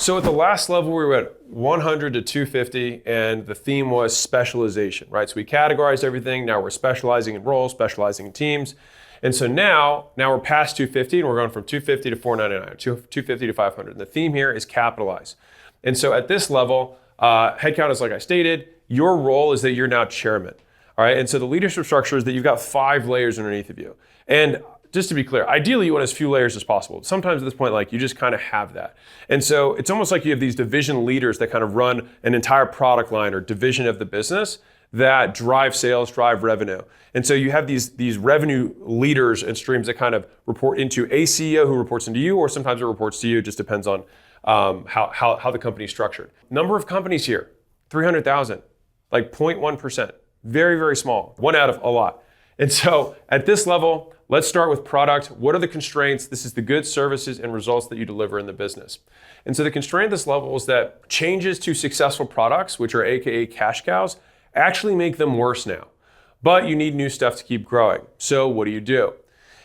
So at the last level, we were at 100 to 250, and the theme was specialization, right? So we categorized everything. Now we're specializing in roles, specializing in teams. And so now we're past 250, and we're going from 250 to 499, 250 to 500. And the theme here is capitalize. And so at this level, headcount is like I stated. Your role is that you're now chairman, all right? And so the leadership structure is that you've got 5 layers underneath of you. And just to be clear, ideally you want as few layers as possible. Sometimes at this point, like you just kind of have that. And so it's almost like you have these division leaders that kind of run an entire product line or division of the business that drive sales, drive revenue. And so you have these revenue leaders and streams that kind of report into a CEO who reports into you, or sometimes it reports to you. It just depends on how the company is structured. Number of companies here, 300,000, like 0.1%. Very, very small, one out of a lot. And so at this level, let's start with product. What are the constraints? This is the goods, services, and results that you deliver in the business. And so the constraint at this level is that changes to successful products, which are AKA cash cows, actually make them worse now. But you need new stuff to keep growing. So what do you do?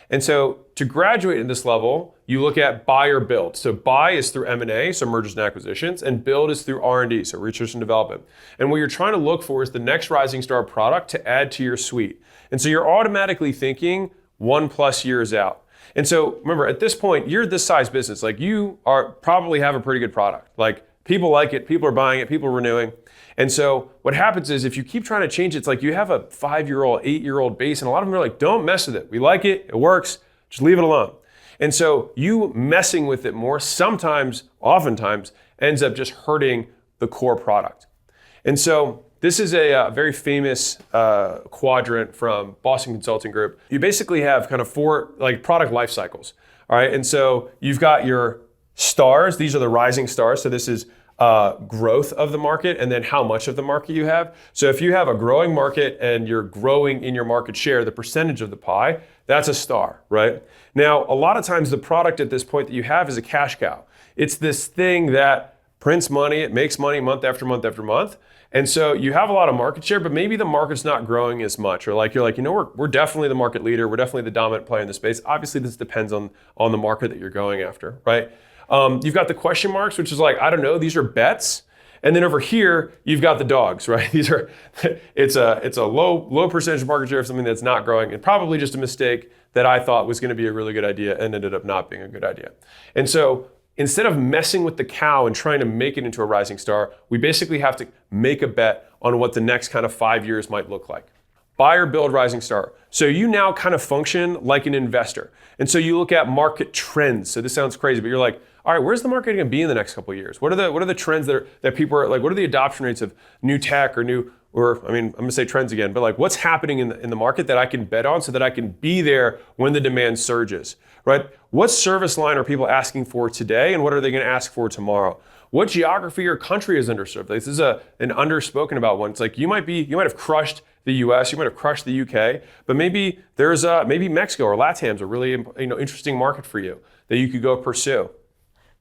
And so to graduate in this level, you look at buy or build. So buy is through M&A, so mergers and acquisitions, and build is through R&D, so research and development. And what you're trying to look for is the next rising star product to add to your suite. And so you're automatically thinking 1+ years out. And so remember, at this point, you're this size business. Like you probably have a pretty good product. Like people like it, people are buying it, people are renewing. And so what happens is if you keep trying to change it, it's like you have a 5-year-old, 8-year-old base, and a lot of them are like, don't mess with it. We like it, it works, just leave it alone. And so you messing with it more sometimes, oftentimes, ends up just hurting the core product. And so this is a very famous quadrant from Boston Consulting Group. You basically have kind of 4 like product life cycles, all right? And so you've got your stars. These are the rising stars. So this is growth of the market and then how much of the market you have. So if you have a growing market and you're growing in your market share, the percentage of the pie, that's a star, right? Now, a lot of times the product at this point that you have is a cash cow. It's this thing that prints money, it makes money month after month after month. And so you have a lot of market share, but maybe the market's not growing as much. Or like you're like, we're definitely the market leader. We're definitely the dominant player in the space. Obviously, this depends on the market that you're going after, right? You've got the question marks, which is like, I don't know, these are bets. And then over here, you've got the dogs, right? It's a low percentage of market share of something that's not growing, and probably just a mistake that I thought was going to be a really good idea and ended up not being a good idea. And so instead of messing with the cow and trying to make it into a rising star, we basically have to make a bet on what the next kind of 5 years might look like. Buy or build rising star. So you now kind of function like an investor. And so you look at market trends. So this sounds crazy, but you're like, all right, where's the market going to be in the next couple of years? What are the trends that people are like? What are the adoption rates of new tech I'm going to say trends again, but like what's happening in the market that I can bet on so that I can be there when the demand surges, right? What service line are people asking for today, and what are they going to ask for tomorrow? What geography or country is underserved? This is an underspoken about one. It's like you might have crushed the US, you might have crushed the UK, but maybe there's maybe Mexico or LATAM's a really interesting market for you that you could go pursue.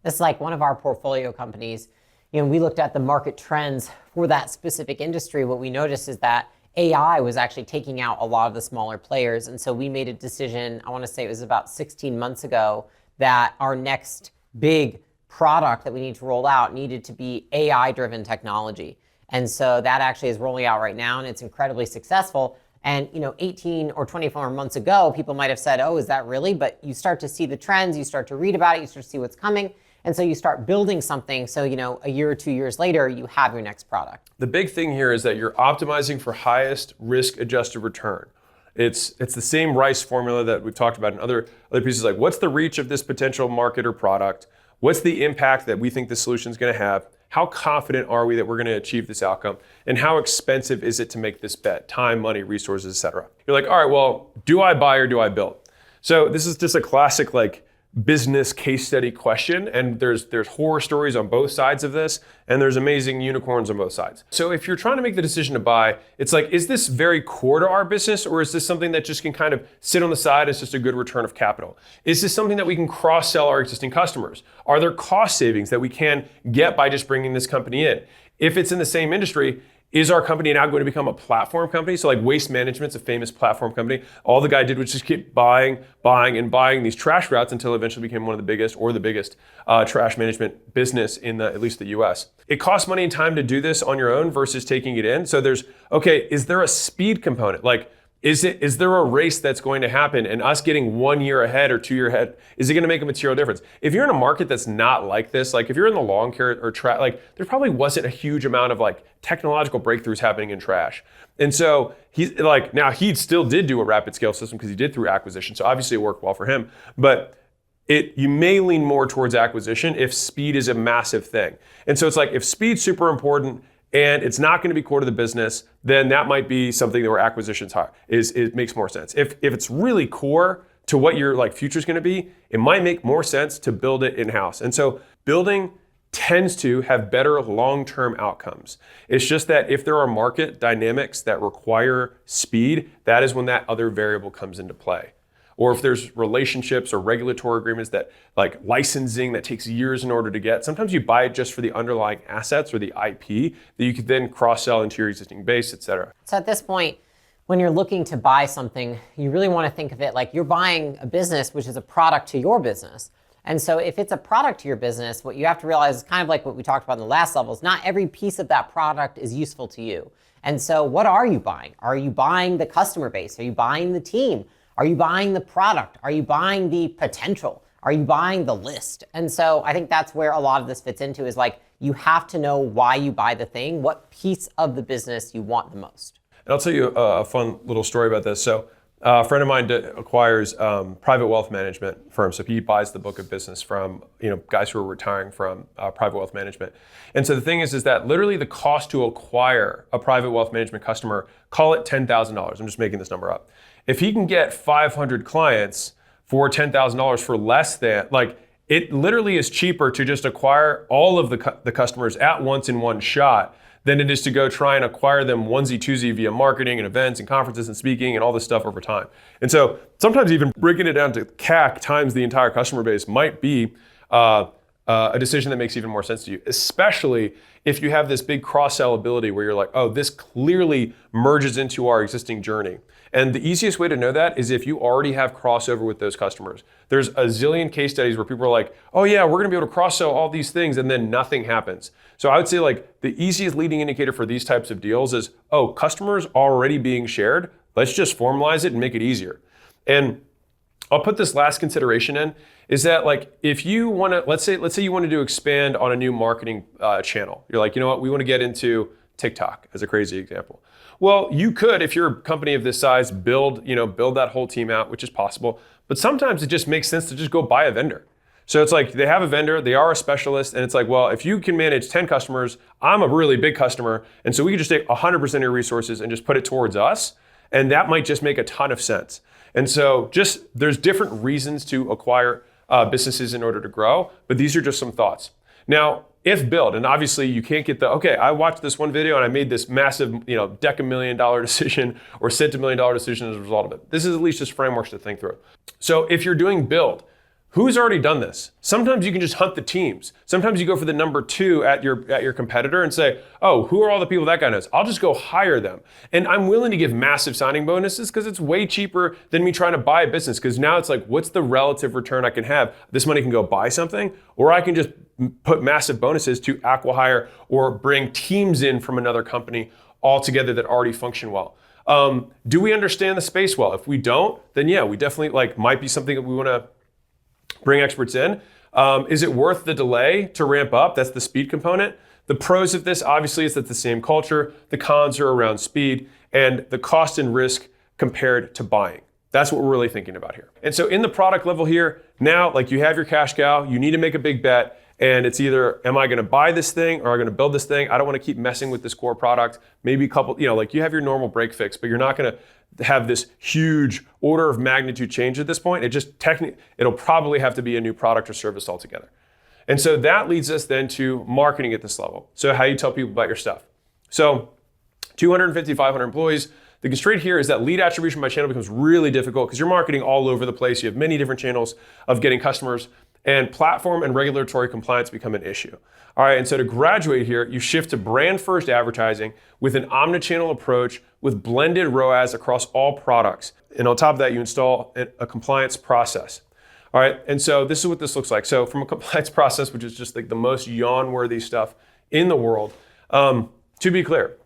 It's like one of our portfolio companies. We looked at the market trends for that specific industry. What we noticed is that AI was actually taking out a lot of the smaller players. And so we made a decision, I want to say it was about 16 months ago, that our next big product that we need to roll out needed to be AI-driven technology. And so that actually is rolling out right now, and it's incredibly successful. And 18 or 24 months ago, people might have said, oh, is that really? But you start to see the trends, you start to read about it, you start to see what's coming. And so you start building something. So, a year or 2 years later, you have your next product. The big thing here is that you're optimizing for highest risk-adjusted return. It's the same RICE formula that we've talked about in other pieces, like what's the reach of this potential market or product? What's the impact that we think the solution is going to have? How confident are we that we're going to achieve this outcome? And how expensive is it to make this bet? Time, money, resources, et cetera. You're like, all right, well, do I buy or do I build? So this is just a classic business case study question, and there's horror stories on both sides of this, and there's amazing unicorns on both sides. So if you're trying to make the decision to buy, it's like, is this very core to our business, or is this something that just can kind of sit on the side as just a good return of capital? Is this something that we can cross-sell our existing customers? Are there cost savings that we can get by just bringing this company in? If it's in the same industry, Is our company now going to become a platform company? So like Waste Management's a famous platform company. All the guy did was just keep buying these trash routes until it eventually became one of the biggest trash management business in at least the US. It costs money and time to do this on your own versus taking it in. So is there a speed component? Like, is there a race that's going to happen, and us getting 1 year ahead or 2 year ahead, is it going to make a material difference? If you're in a market that's not like this, like if you're in the lawn care or trash, like there probably wasn't a huge amount of like technological breakthroughs happening in trash. And so he still did do a rapid scale system because he did through acquisition. So obviously it worked well for him, but you may lean more towards acquisition if speed is a massive thing. And so it's like, if speed's super important and it's not going to be core to the business, then that might be something where acquisitions it makes more sense. If it's really core to what your like future is going to be, it might make more sense to build it in-house. And so building tends to have better long-term outcomes. It's just that if there are market dynamics that require speed, that is when that other variable comes into play. Or if there's relationships or regulatory agreements that like licensing that takes years in order to get, sometimes you buy it just for the underlying assets or the IP that you could then cross-sell into your existing base, et cetera. So at this point, when you're looking to buy something, you really want to think of it like you're buying a business which is a product to your business. And so if it's a product to your business, what you have to realize is kind of like what we talked about in the last levels, not every piece of that product is useful to you. And so what are you buying? Are you buying the customer base? Are you buying the team? Are you buying the product? Are you buying the potential? Are you buying the list? And so I think that's where a lot of this fits into, is like, you have to know why you buy the thing, what piece of the business you want the most. And I'll tell you a fun little story about this. So a friend of mine acquires private wealth management firms. So he buys the book of business from guys who are retiring from private wealth management. And so the thing is that literally the cost to acquire a private wealth management customer, call it $10,000. I'm just making this number up. If he can get 500 clients for $10,000 for less than, like, it literally is cheaper to just acquire all of the customers at once in one shot than it is to go try and acquire them onesie twosie via marketing and events and conferences and speaking and all this stuff over time. And so sometimes even breaking it down to CAC times the entire customer base might be a decision that makes even more sense to you, especially if you have this big cross-sell ability where you're like, oh, this clearly merges into our existing journey. And the easiest way to know that is if you already have crossover with those customers. There's a zillion case studies where people are like, oh yeah, we're gonna be able to cross-sell all these things, and then nothing happens. So I would say like the easiest leading indicator for these types of deals is, oh, customers already being shared, let's just formalize it and make it easier. And I'll put this last consideration in, is that like, if you wanna, let's say you wanted to expand on a new marketing channel. You're like, you know what, we wanna get into TikTok as a crazy example. Well, you could, if you're a company of this size, build that whole team out, which is possible. But sometimes it just makes sense to just go buy a vendor. So it's like they have a vendor, they are a specialist, and it's like, well, if you can manage 10 customers, I'm a really big customer, and so we can just take 100% of your resources and just put it towards us, and that might just make a ton of sense. And so there's different reasons to acquire businesses in order to grow, but these are just some thoughts. Now, if build, and obviously you can't get okay, I watched this one video and I made this massive, $10 million decision or $1 million decision as a result of it. This is at least just frameworks to think through. So if you're doing build, who's already done this? Sometimes you can just hunt the teams. Sometimes you go for the number 2 at your competitor and say, oh, who are all the people that guy knows? I'll just go hire them. And I'm willing to give massive signing bonuses because it's way cheaper than me trying to buy a business, because now it's like, what's the relative return I can have? This money can go buy something, or I can just put massive bonuses to acqui-hire or bring teams in from another company all together that already function well. Do we understand the space well? If we don't, then yeah, we definitely might be something that we want to bring experts in. Is it worth the delay to ramp up? That's the speed component. The pros of this, obviously, is that the same culture. The cons are around speed and the cost and risk compared to buying. That's what we're really thinking about here. And so in the product level here, now, you have your cash cow, you need to make a big bet. And it's either, am I going to buy this thing or am I going to build this thing? I don't want to keep messing with this core product. Maybe a couple, you have your normal break fix, but you're not going to have this huge order of magnitude change at this point. It'll probably have to be a new product or service altogether. And so that leads us then to marketing at this level. So how you tell people about your stuff. So 250, 500 employees. The constraint here is that lead attribution by channel becomes really difficult because you're marketing all over the place. You have many different channels of getting customers. and platform and regulatory compliance become an issue. All right, and so to graduate here, you shift to brand-first advertising with an omnichannel approach with blended ROAS across all products. And on top of that, you install a compliance process. All right, and so this is what this looks like. So from a compliance process, which is just like the most yawn-worthy stuff in the world, to be clear,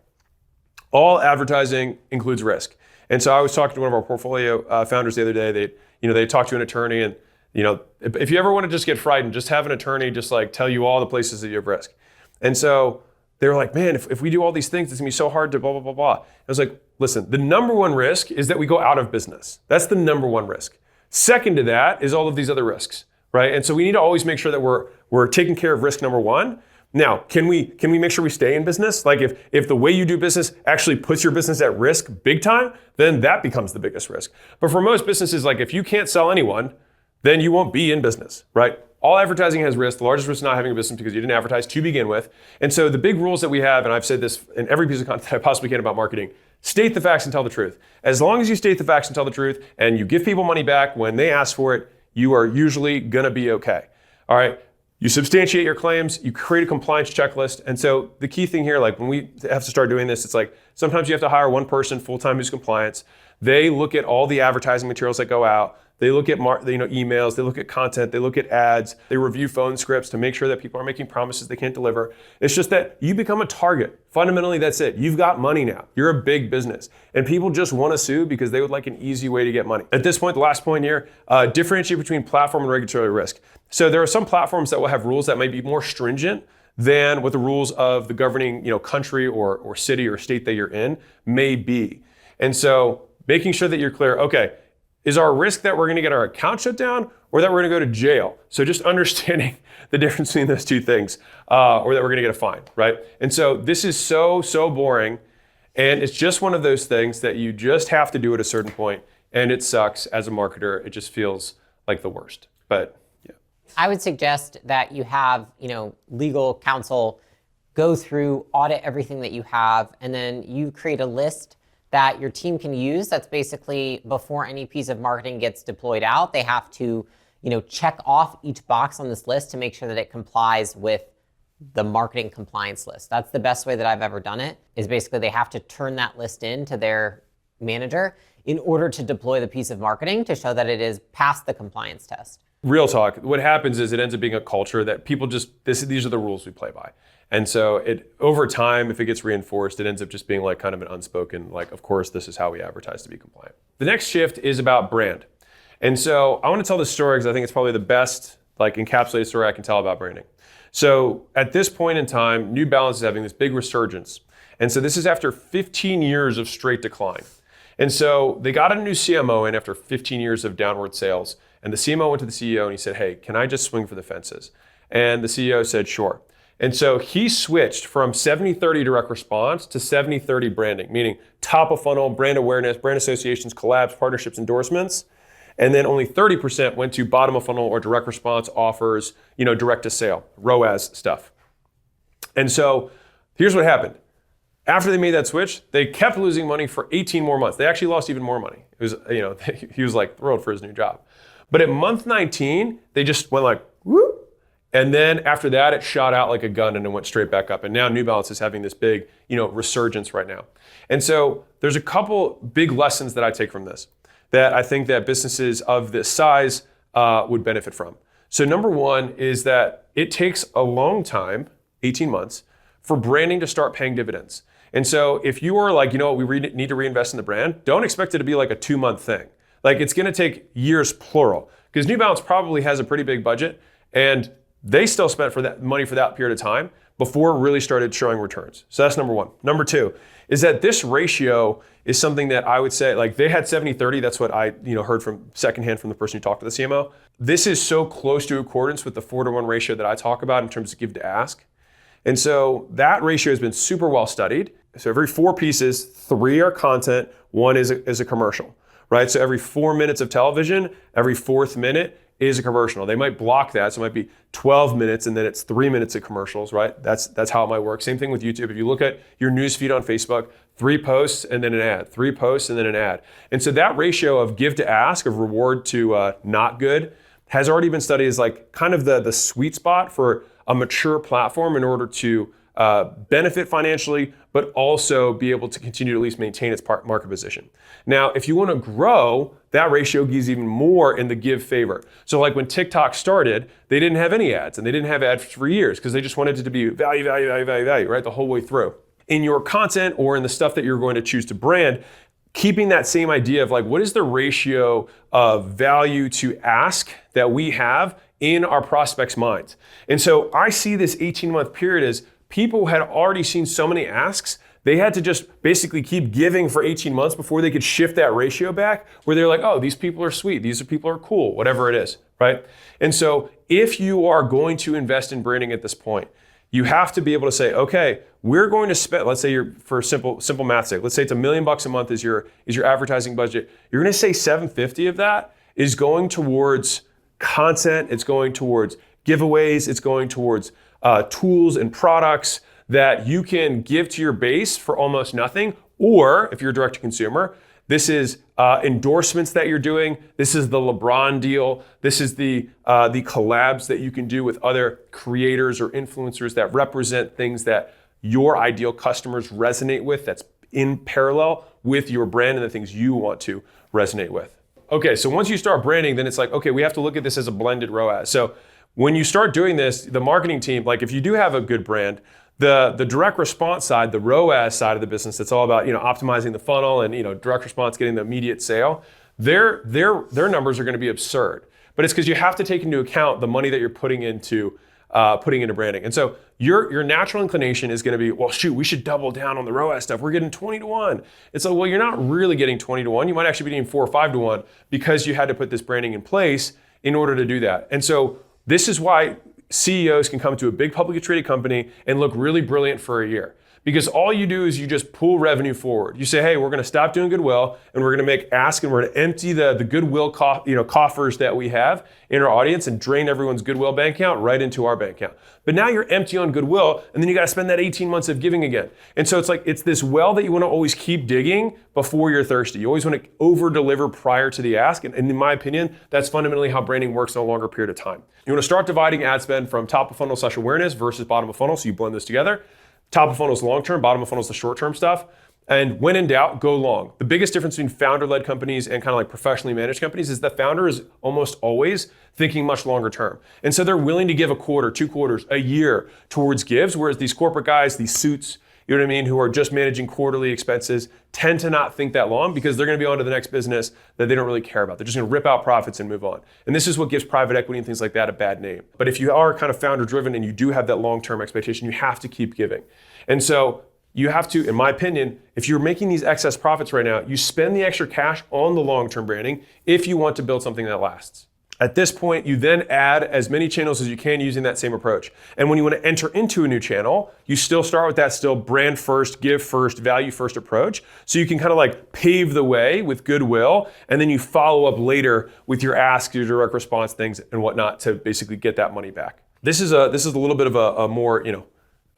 all advertising includes risk. And so I was talking to one of our portfolio founders the other day. They talked to an attorney, and if you ever want to just get frightened, just have an attorney just like tell you all the places that you have risk. And so they were like, man, if we do all these things, it's gonna be so hard to blah, blah, blah, blah. I was like, listen, the number one risk is that we go out of business. That's the number one risk. Second to that is all of these other risks, right? And so we need to always make sure that we're taking care of risk number one. Now, can we make sure we stay in business? Like if the way you do business actually puts your business at risk big time, then that becomes the biggest risk. But for most businesses, like if you can't sell anyone, then you won't be in business, right? All advertising has risk. The largest risk is not having a business because you didn't advertise to begin with. And so the big rules that we have, and I've said this in every piece of content I possibly can about marketing, state the facts and tell the truth. As long as you state the facts and tell the truth and you give people money back when they ask for it, you are usually gonna be okay. All right, you substantiate your claims, you create a compliance checklist. And so the key thing here, like when we have to start doing this, it's like sometimes you have to hire one person full-time who's compliance. They look at all the advertising materials that go out. They look at emails, they look at content, they look at ads, they review phone scripts to make sure that people are making promises they can't deliver. It's just that you become a target. Fundamentally, that's it. You've got money now. You're a big business. And people just want to sue because they would like an easy way to get money. At this point, the last point here, differentiate between platform and regulatory risk. So there are some platforms that will have rules that might be more stringent than what the rules of the governing country or city or state that you're in may be. And so making sure that you're clear, okay, is our risk that we're going to get our account shut down or that we're going to go to jail? So just understanding the difference between those two things, or that we're going to get a fine, right? And so this is so boring, and it's just one of those things that you just have to do at a certain point, and it sucks as a marketer. It just feels like the worst. But yeah, I would suggest that you have legal counsel go through, audit everything that you have, and then you create a list that your team can use. That's basically before any piece of marketing gets deployed out, they have to, check off each box on this list to make sure that it complies with the marketing compliance list. That's the best way that I've ever done it, is basically they have to turn that list in to their manager in order to deploy the piece of marketing to show that it is past the compliance test. Real talk, what happens is it ends up being a culture that people these are the rules we play by. And so over time, if it gets reinforced, it ends up just being like kind of an unspoken, like, of course, this is how we advertise to be compliant. The next shift is about brand. And so I want to tell this story because I think it's probably the best encapsulated story I can tell about branding. So at this point in time, New Balance is having this big resurgence. And so this is after 15 years of straight decline. And so they got a new CMO in after 15 years of downward sales. And the CMO went to the CEO and he said, hey, can I just swing for the fences? And the CEO said, sure. And so he switched from 70-30 direct response to 70-30 branding, meaning top of funnel, brand awareness, brand associations, collabs, partnerships, endorsements. And then only 30% went to bottom of funnel or direct response offers, direct to sale, ROAS stuff. And so here's what happened. After they made that switch, they kept losing money for 18 more months. They actually lost even more money. It was, he was like thrilled for his new job. But at month 19, they just went like, whoop. And then after that, it shot out like a gun and it went straight back up. And now New Balance is having this big, resurgence right now. And so there's a couple big lessons that I take from this that I think that businesses of this size would benefit from. So number one is that it takes a long time, 18 months, for branding to start paying dividends. And so if you are like, we need to reinvest in the brand, don't expect it to be like a 2-month thing. Like it's gonna take years plural, because New Balance probably has a pretty big budget and they still spent for that money for that period of time before it really started showing returns. So that's number one. Number two is that this ratio is something that I would say, like they had 70-30. That's what I heard from secondhand from the person who talked to the CMO. This is so close to accordance with the 4-to-1 ratio that I talk about in terms of give to ask. And so that ratio has been super well studied. So every 4 pieces, 3 are content, 1 is a commercial, right? So every 4 minutes of television, every 4th minute is a commercial. They might block that, so it might be 12 minutes and then it's 3 minutes of commercials, right? That's how it might work. Same thing with YouTube. If you look at your news feed on Facebook, 3 posts and then an ad, 3 posts and then an ad. And so that ratio of give to ask, of reward to not good, has already been studied as like kind of the sweet spot for a mature platform in order to benefit financially, but also be able to continue to at least maintain its market position. Now, if you want to grow, that ratio gives even more in the give favor. So like when TikTok started, they didn't have any ads and they didn't have ads for years because they just wanted it to be value, value, value, value, value, right? The whole way through. In your content or in the stuff that you're going to choose to brand, keeping that same idea of like, what is the ratio of value to ask that we have in our prospects' minds? And so I see this 18-month period as people had already seen so many asks, they had to just basically keep giving for 18 months before they could shift that ratio back where they're like, oh, these people are sweet, these people are cool, whatever it is, right? And so if you are going to invest in branding at this point, you have to be able to say, okay, we're going to spend, let's say you're, for simple math sake, let's say it's $1 million a month is your advertising budget. You're gonna say 750 of that is going towards content, it's going towards giveaways, it's going towards tools and products that you can give to your base for almost nothing. Or if you're direct to consumer, this is endorsements that you're doing. This is the LeBron deal. This is the collabs that you can do with other creators or influencers that represent things that your ideal customers resonate with, that's in parallel with your brand and the things you want to resonate with. Okay, so once you start branding, then it's like, okay, we have to look at this as a blended ROAS. So when you start doing this, the marketing team, like if you do have a good brand, the direct response side, the ROAS side of the business, that's all about optimizing the funnel and direct response, getting the immediate sale. Their numbers are going to be absurd, but it's because you have to take into account the money that you're putting into branding. And so your natural inclination is going to be, well, shoot, we should double down on the ROAS stuff. We're getting 20 to 1. It's like, well, you're not really getting 20 to 1. You might actually be getting 4 or 5 to 1 because you had to put this branding in place in order to do that. And so this is why CEOs can come to a big publicly traded company and look really brilliant for a year. Because all you do is you just pull revenue forward. You say, hey, we're going to stop doing goodwill and we're going to make ask and we're going to empty the goodwill coffers that we have in our audience and drain everyone's goodwill bank account right into our bank account. But now you're empty on goodwill and then you got to spend that 18 months of giving again. And so it's this well that you want to always keep digging before you're thirsty. You always want to over deliver prior to the ask. And in my opinion, that's fundamentally how branding works in a longer period of time. You want to start dividing ad spend from top of funnel / awareness versus bottom of funnel. So you blend this together. Top of funnel is long-term, bottom of funnel is the short-term stuff. And when in doubt, go long. The biggest difference between founder-led companies and kind of like professionally managed companies is the founder is almost always thinking much longer term. And so they're willing to give a quarter, 2 quarters, a year towards gives, whereas these corporate guys, these suits, you know what I mean, who are just managing quarterly expenses tend to not think that long because they're going to be on to the next business that they don't really care about. They're just going to rip out profits and move on. And this is what gives private equity and things like that a bad name. But if you are kind of founder driven and you do have that long-term expectation, you have to keep giving. And so you have to, in my opinion, if you're making these excess profits right now, you spend the extra cash on the long-term branding if you want to build something that lasts. At this point, you then add as many channels as you can using that same approach. And when you want to enter into a new channel, you still start with that still brand first, give first, value first approach. So you can kind of like pave the way with goodwill, and then you follow up later with your ask, your direct response things and whatnot to basically get that money back. This is a little bit of a more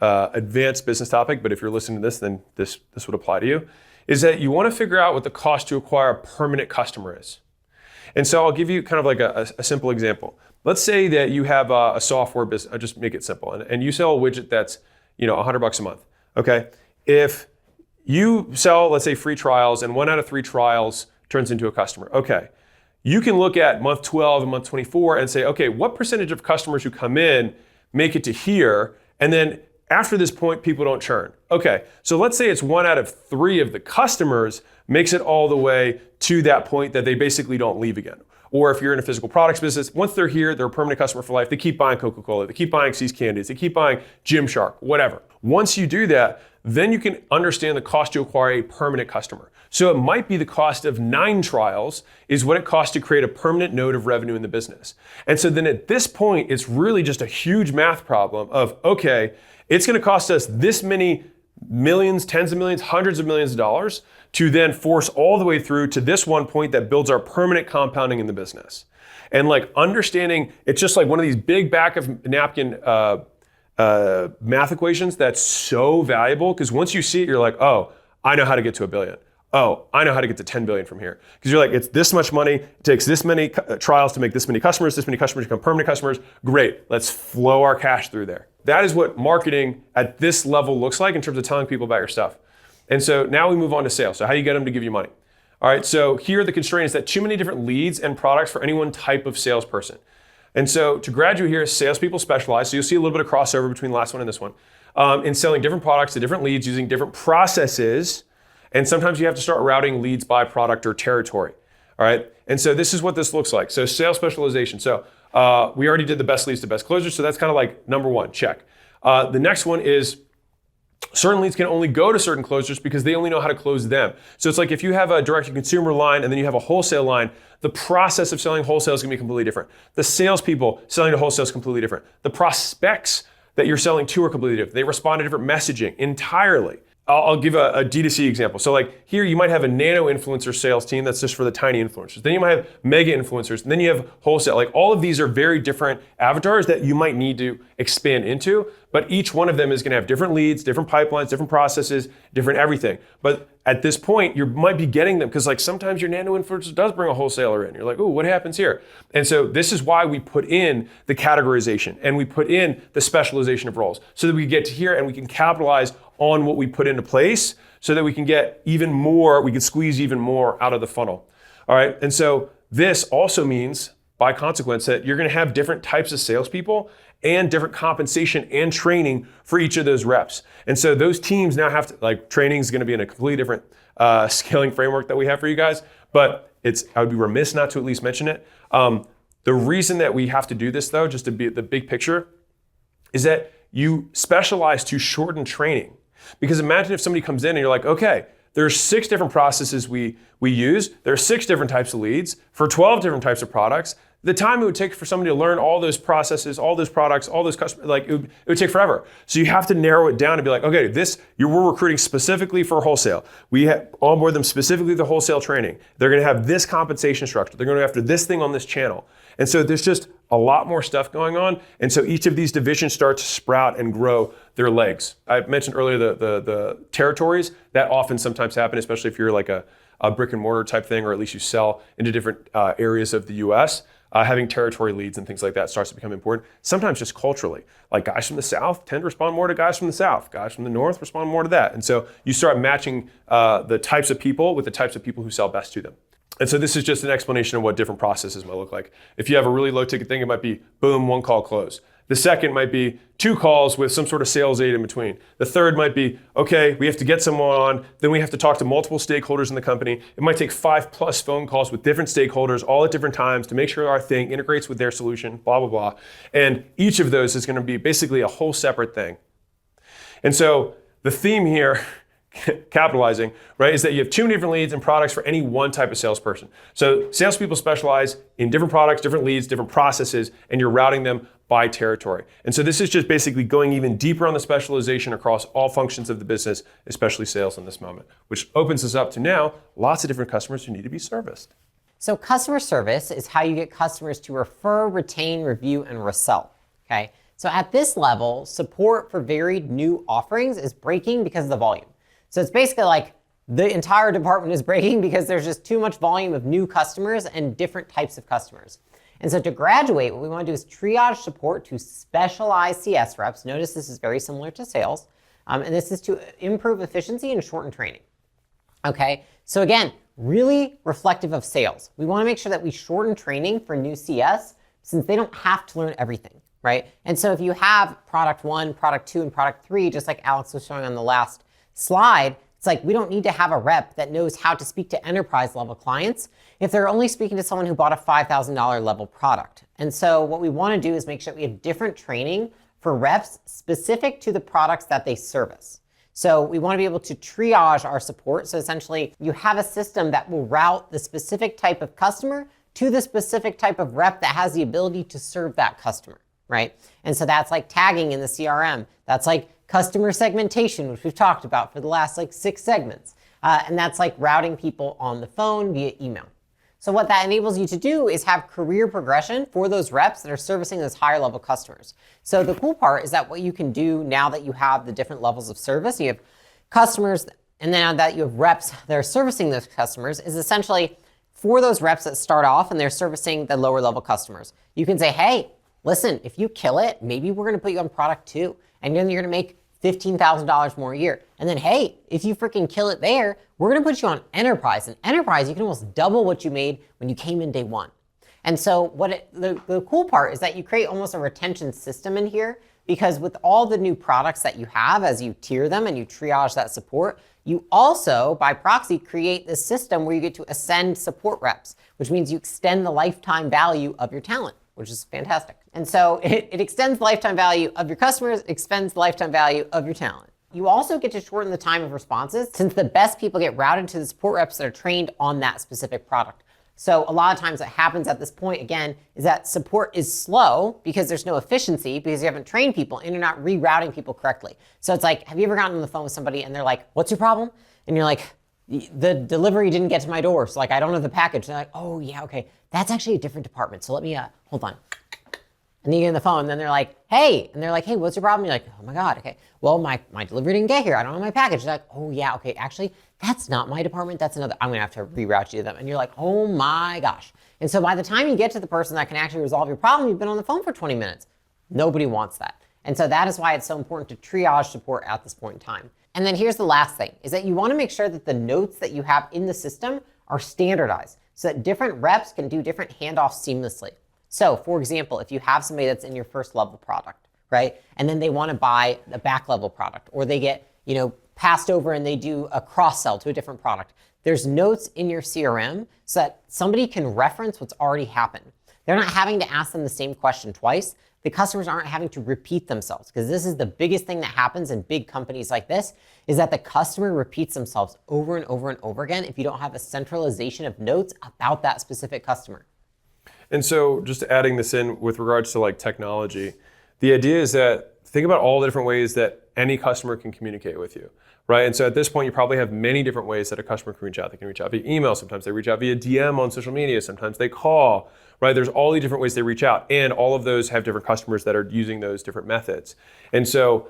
advanced business topic, but if you're listening to this, then this would apply to you, is that you want to figure out what the cost to acquire a permanent customer is. And so I'll give you kind of like a simple example. Let's say that you have a software business, I'll just make it simple, and you sell a widget that's $100 a month, okay? If you sell, let's say, free trials, and 1 out of 3 trials turns into a customer, okay. You can look at month 12 and month 24 and say, okay, what percentage of customers who come in make it to here, and then after this point, people don't churn. Okay, so let's say it's 1 out of 3 of the customers makes it all the way to that point that they basically don't leave again. Or if you're in a physical products business, once they're here, they're a permanent customer for life. They keep buying Coca-Cola, they keep buying See's Candies, they keep buying Gymshark, whatever. Once you do that, then you can understand the cost to acquire a permanent customer. So it might be the cost of 9 trials is what it costs to create a permanent node of revenue in the business. And so then at this point, it's really just a huge math problem of, okay, it's going to cost us this many millions, tens of millions, hundreds of millions of dollars to then force all the way through to this one point that builds our permanent compounding in the business. And like understanding, it's just like one of these big back of napkin math equations that's so valuable because once you see it, you're like, oh, I know how to get to $1 billion. oh, I know how to get to 10 billion from here. Because you're like, it's this much money, it takes this many trials to make this many customers become permanent customers. Great, let's flow our cash through there. That is what marketing at this level looks like in terms of telling people about your stuff. And so now we move on to sales. So how do you get them to give you money? All right, so here the constraint is that too many different leads and products for any one type of salesperson. And so to graduate here, salespeople specialize. So you'll see a little bit of crossover between the last one and this one in selling different products to different leads using different processes. And sometimes you have to start routing leads by product or territory. All right, and so this is what this looks like. So sales specialization. So we already did the best leads to best closers. So that's kind of like number one, check. The next one is certain leads can only go to certain closers because they only know how to close them. So it's like if you have a direct-to-consumer line and then you have a wholesale line, the process of selling wholesale is going to be completely different. The salespeople selling to wholesale is completely different. The prospects that you're selling to are completely different. They respond to different messaging entirely. I'll give a D2C example. So like here you might have a nano influencer sales team that's just for the tiny influencers. Then you might have mega influencers. And then you have wholesale. Like all of these are very different avatars that you might need to expand into. But each one of them is going to have different leads, different pipelines, different processes, different everything. But at this point, you might be getting them because like sometimes your nano influencer does bring a wholesaler in. You're like, ooh, what happens here? And so this is why we put in the categorization and we put in the specialization of roles so that we get to here and we can capitalize on what we put into place so that we can get even more, we can squeeze even more out of the funnel. All right, and so this also means by consequence that you're going to have different types of salespeople and different compensation and training for each of those reps. And so those teams now have to, like training is going to be in a completely different scaling framework that we have for you guys, but I would be remiss not to at least mention it. The reason that we have to do this though, just to be the big picture, is that you specialize to shorten training. Because imagine if somebody comes in and you're like, okay, there's 6 different processes we use. There's 6 different types of leads for 12 different types of products. The time it would take for somebody to learn all those processes, all those products, all those customers, like it would take forever. So you have to narrow it down and be like, okay, we're recruiting specifically for wholesale. We onboard them specifically to wholesale training. They're going to have this compensation structure. They're going to go after this thing on this channel. And so there's just a lot more stuff going on. And so each of these divisions start to sprout and grow their legs. I mentioned earlier the territories that often sometimes happen, especially if you're like a brick and mortar type thing, or at least you sell into different areas of the US. Having territory leads and things like that starts to become important. Sometimes just culturally, like guys from the South tend to respond more to guys from the South. Guys from the North respond more to that. And so you start matching the types of people with the types of people who sell best to them. And so this is just an explanation of what different processes might look like. If you have a really low ticket thing, it might be boom, 1 call close. The second might be 2 calls with some sort of sales aid in between. The third might be, okay, we have to get someone on, then we have to talk to multiple stakeholders in the company. It might take 5+ phone calls with different stakeholders all at different times to make sure our thing integrates with their solution, blah, blah, blah. And each of those is going to be basically a whole separate thing. And so the theme here, capitalizing, right, is that you have too many different leads and products for any one type of salesperson. So salespeople specialize in different products, different leads, different processes, and you're routing them by territory. And so this is just basically going even deeper on the specialization across all functions of the business, especially sales in this moment, which opens us up to now lots of different customers who need to be serviced. So customer service is how you get customers to refer, retain, review, and resell, okay? So at this level, support for varied new offerings is breaking because of the volume. So it's basically like the entire department is breaking because there's just too much volume of new customers and different types of customers. And so to graduate, what we want to do is triage support to specialized CS reps. Notice this is very similar to sales. And this is to improve efficiency and shorten training. Okay, so again, really reflective of sales. We want to make sure that we shorten training for new CS since they don't have to learn everything, right? And so if you have product 1, product 2, and product 3, just like Alex was showing on the last slide, it's like we don't need to have a rep that knows how to speak to enterprise level clients if they're only speaking to someone who bought a $5,000 level product. And so what we want to do is make sure we have different training for reps specific to the products that they service. So we want to be able to triage our support. So essentially you have a system that will route the specific type of customer to the specific type of rep that has the ability to serve that customer, right? And so that's like tagging in the CRM. That's like customer segmentation, which we've talked about for the last 6 segments. And that's like routing people on the phone via email. So what that enables you to do is have career progression for those reps that are servicing those higher level customers. So the cool part is that what you can do now that you have the different levels of service, you have customers and then now that you have reps that are servicing those customers is essentially for those reps that start off and they're servicing the lower level customers. You can say, hey, listen, if you kill it, maybe we're going to put you on product 2, and then you're going to make $15,000 more a year. And then, hey, if you freaking kill it there, we're going to put you on enterprise. And enterprise, you can almost double what you made when you came in day 1. And so the cool part is that you create almost a retention system in here, because with all the new products that you have, as you tier them and you triage that support, you also, by proxy, create this system where you get to ascend support reps, which means you extend the lifetime value of your talent, which is fantastic. And so it extends the lifetime value of your customers, extends the lifetime value of your talent. You also get to shorten the time of responses, since the best people get routed to the support reps that are trained on that specific product. So a lot of times what happens at this point, again, is that support is slow because there's no efficiency, because you haven't trained people and you're not rerouting people correctly. So it's like, have you ever gotten on the phone with somebody and they're like, what's your problem? And you're like, the delivery didn't get to my door. So like, I don't have the package. And they're like, oh yeah, okay. That's actually a different department. So let me, hold on. And then you get on the phone and then they're like, hey, what's your problem? You're like, oh my God, okay. Well, my delivery didn't get here. I don't have my package. They're like, oh yeah, okay. Actually, that's not my department. That's another, I'm gonna have to reroute you to them. And you're like, oh my gosh. And so by the time you get to the person that can actually resolve your problem, you've been on the phone for 20 minutes. Nobody wants that. And so that is why it's so important to triage support at this point in time. And then here's the last thing, is that you wanna make sure that the notes that you have in the system are standardized so that different reps can do different handoffs seamlessly. So for example, if you have somebody that's in your first level product, right? And then they wanna buy the back level product, or they get, passed over and they do a cross sell to a different product. There's notes in your CRM so that somebody can reference what's already happened. They're not having to ask them the same question twice. The customers aren't having to repeat themselves, because this is the biggest thing that happens in big companies like this, is that the customer repeats themselves over and over and over again if you don't have a centralization of notes about that specific customer. And so just adding this in with regards to like technology, the idea is that think about all the different ways that any customer can communicate with you, right? And so at this point, you probably have many different ways that a customer can reach out. They can reach out via email. Sometimes they reach out via DM on social media. Sometimes they call, right? There's all these different ways they reach out, and all of those have different customers that are using those different methods. And so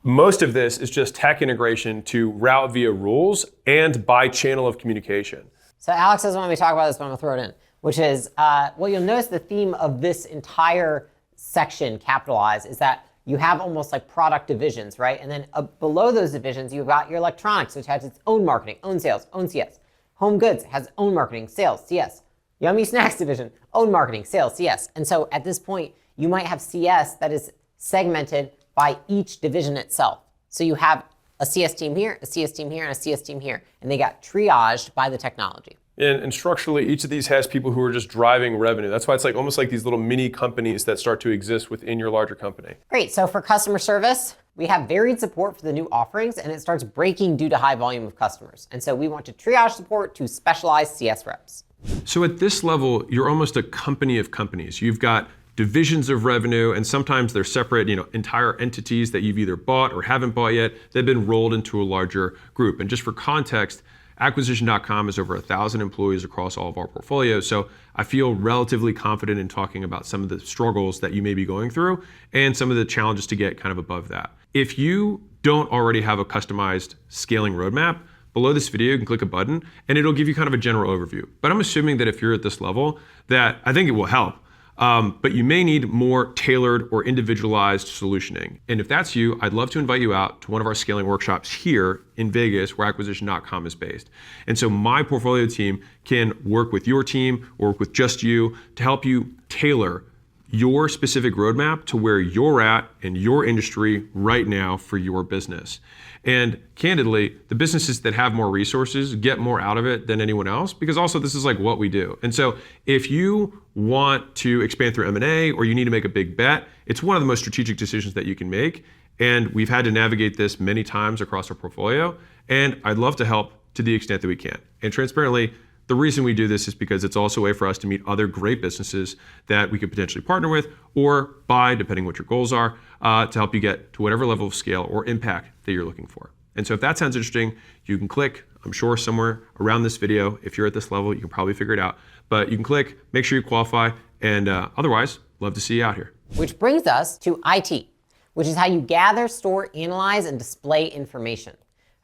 most of this is just tech integration to route via rules and by channel of communication. So Alex doesn't want me to talk about this, but I'm gonna throw it in, which is, well, you'll notice the theme of this entire section, capitalized, is that you have almost like product divisions, right? And then below those divisions, you've got your electronics, which has its own marketing, own sales, own CS. Home goods has own marketing, sales, CS. Yummy snacks division, own marketing, sales, CS. And so at this point, you might have CS that is segmented by each division itself. So you have a CS team here, a CS team here, and a CS team here, and they got triaged by the technology. And structurally, each of these has people who are just driving revenue. That's why it's like almost like these little mini companies that start to exist within your larger company. Great, so for customer service, we have varied support for the new offerings, and it starts breaking due to high volume of customers. And so we want to triage support to specialized CS reps. So at this level, you're almost a company of companies. You've got divisions of revenue, and sometimes they're separate, entire entities that you've either bought or haven't bought yet. They've been rolled into a larger group. And just for context, Acquisition.com has over 1,000 employees across all of our portfolios. So I feel relatively confident in talking about some of the struggles that you may be going through and some of the challenges to get kind of above that. If you don't already have a customized scaling roadmap, below this video, you can click a button and it'll give you kind of a general overview. But I'm assuming that if you're at this level, that I think it will help. But you may need more tailored or individualized solutioning. And if that's you, I'd love to invite you out to one of our scaling workshops here in Vegas, where Acquisition.com is based. And so my portfolio team can work with your team or work with just you to help you tailor your specific roadmap to where you're at in your industry right now for your business. And candidly, the businesses that have more resources get more out of it than anyone else, because also this is like what we do. And so if you want to expand through M&A or you need to make a big bet, it's one of the most strategic decisions that you can make. And we've had to navigate this many times across our portfolio. And I'd love to help to the extent that we can. And transparently, the reason we do this is because it's also a way for us to meet other great businesses that we could potentially partner with or buy, depending what your goals are, to help you get to whatever level of scale or impact that you're looking for. And so if that sounds interesting, you can click, I'm sure somewhere around this video. If you're at this level, you can probably figure it out. But you can click, make sure you qualify, and otherwise, love to see you out here. Which brings us to IT, which is how you gather, store, analyze, and display information.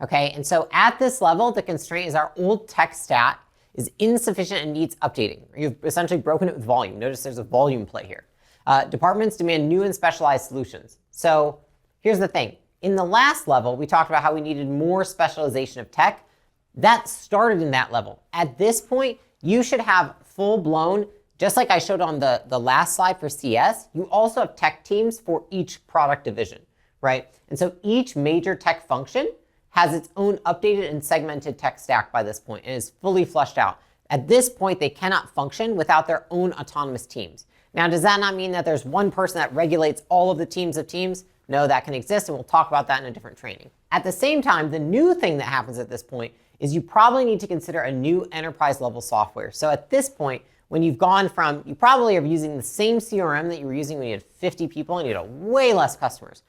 Okay, and so at this level, the constraint is our old tech stack is insufficient and needs updating. You've essentially broken it with volume. Notice there's a volume play here. Departments demand new and specialized solutions. So here's the thing. In the last level, we talked about how we needed more specialization of tech. That started in that level. At this point, you should have full-blown, just like I showed on the last slide for CS, you also have tech teams for each product division, right? And so each major tech function has its own updated and segmented tech stack by this point and is fully fleshed out. At this point, they cannot function without their own autonomous teams. Now, does that not mean that there's one person that regulates all of the teams of teams? No, that can exist, and we'll talk about that in a different training. At the same time, the new thing that happens at this point is you probably need to consider a new enterprise level software. So at this point, when you've gone from, you probably are using the same CRM that you were using when you had 50 people and you had way less customers.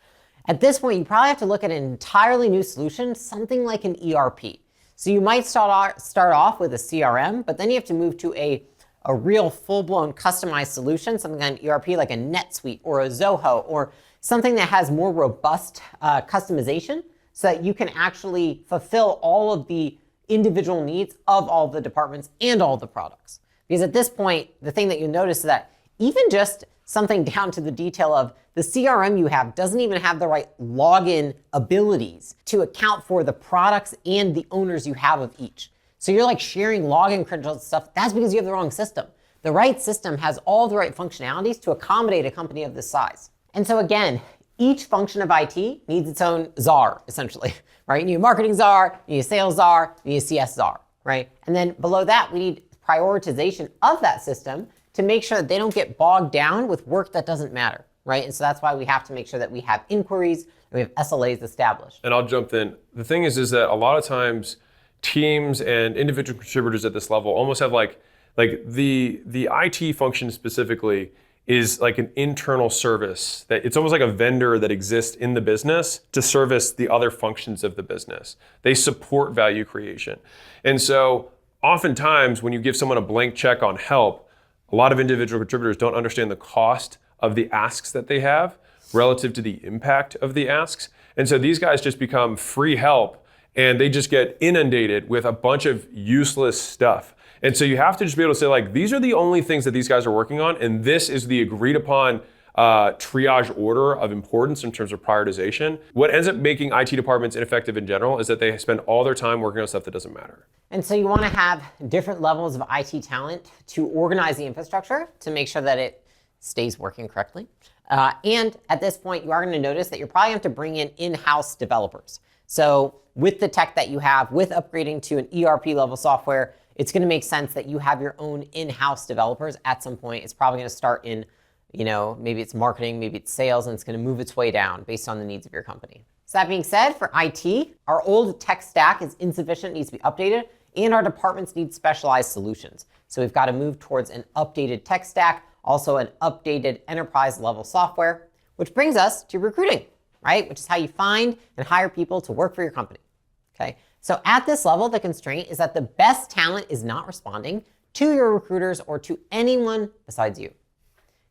At this point, you probably have to look at an entirely new solution, something like an ERP. So you might start off with a CRM, but then you have to move to a real full-blown customized solution, something like an ERP, like a NetSuite or a Zoho, or something that has more robust customization so that you can actually fulfill all of the individual needs of all the departments and all the products. Because at this point, the thing that you notice is that even just something down to the detail of the CRM you have doesn't even have the right login abilities to account for the products and the owners you have of each. So you're like sharing login credentials and stuff. That's because you have the wrong system. The right system has all the right functionalities to accommodate a company of this size. And so again, each function of IT needs its own czar, essentially, right? You need a marketing czar, you need a sales czar, you need a CS czar, right? And then below that, we need prioritization of that system to make sure that they don't get bogged down with work that doesn't matter, right? And so that's why we have to make sure that we have inquiries and we have SLAs established. And I'll jump in. The thing is that a lot of times teams and individual contributors at this level almost have like the IT function specifically is like an internal service that it's almost like a vendor that exists in the business to service the other functions of the business. They support value creation. And so oftentimes when you give someone a blank check on help, a lot of individual contributors don't understand the cost of the asks that they have relative to the impact of the asks. And so these guys just become free help and they just get inundated with a bunch of useless stuff. And so you have to just be able to say, like, these are the only things that these guys are working on, and this is the agreed upon triage order of importance in terms of prioritization. What ends up making IT departments ineffective in general is that they spend all their time working on stuff that doesn't matter. And so you want to have different levels of IT talent to organize the infrastructure to make sure that it stays working correctly. And at this point, you are going to notice that you probably have to bring in-house developers. So with the tech that you have, with upgrading to an ERP level software, it's going to make sense that you have your own in-house developers at some point. It's probably going to start in, maybe it's marketing, maybe it's sales, and it's going to move its way down based on the needs of your company. So that being said, for IT, our old tech stack is insufficient, needs to be updated, and our departments need specialized solutions. So we've got to move towards an updated tech stack, also an updated enterprise level software, which brings us to recruiting, right? Which is how you find and hire people to work for your company, okay? So at this level, the constraint is that the best talent is not responding to your recruiters or to anyone besides you,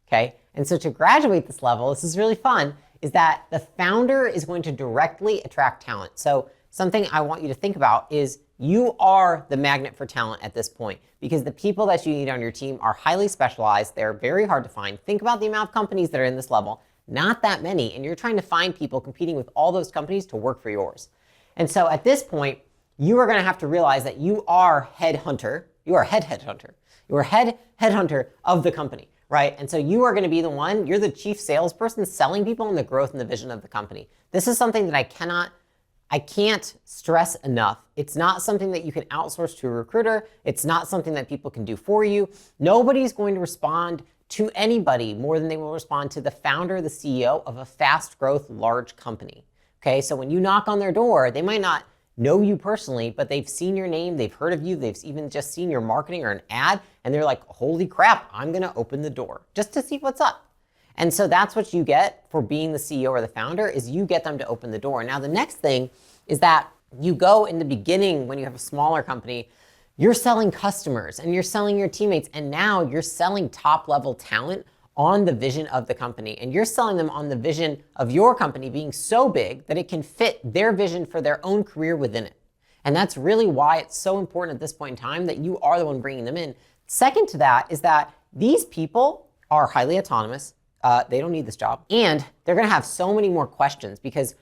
okay? And so to graduate this level, this is really fun, is that the founder is going to directly attract talent. So something I want you to think about is you are the magnet for talent at this point because the people that you need on your team are highly specialized. They're very hard to find. Think about the amount of companies that are in this level, not that many, and you're trying to find people competing with all those companies to work for yours. And so at this point, you are going to have to realize that you are headhunter. You are headhunter. You are headhunter of the company, right? And so you are going to be the one, you're the chief salesperson selling people on the growth and the vision of the company. This is something that I can't stress enough. It's not something that you can outsource to a recruiter. It's not something that people can do for you. Nobody's going to respond to anybody more than they will respond to the founder, the CEO of a fast growth, large company. Okay, so when you knock on their door, they might not know you personally, but they've seen your name, they've heard of you, they've even just seen your marketing or an ad, and they're like, holy crap, I'm gonna open the door just to see what's up. And so that's what you get for being the CEO or the founder, is you get them to open the door. Now the next thing is that you go in the beginning when you have a smaller company, you're selling customers and you're selling your teammates, and now you're selling top level talent on the vision of the company, and you're selling them on the vision of your company being so big that it can fit their vision for their own career within it. And that's really why it's so important at this point in time that you are the one bringing them in. Second to that is that these people are highly autonomous. They don't need this job. And they're going to have so many more questions, because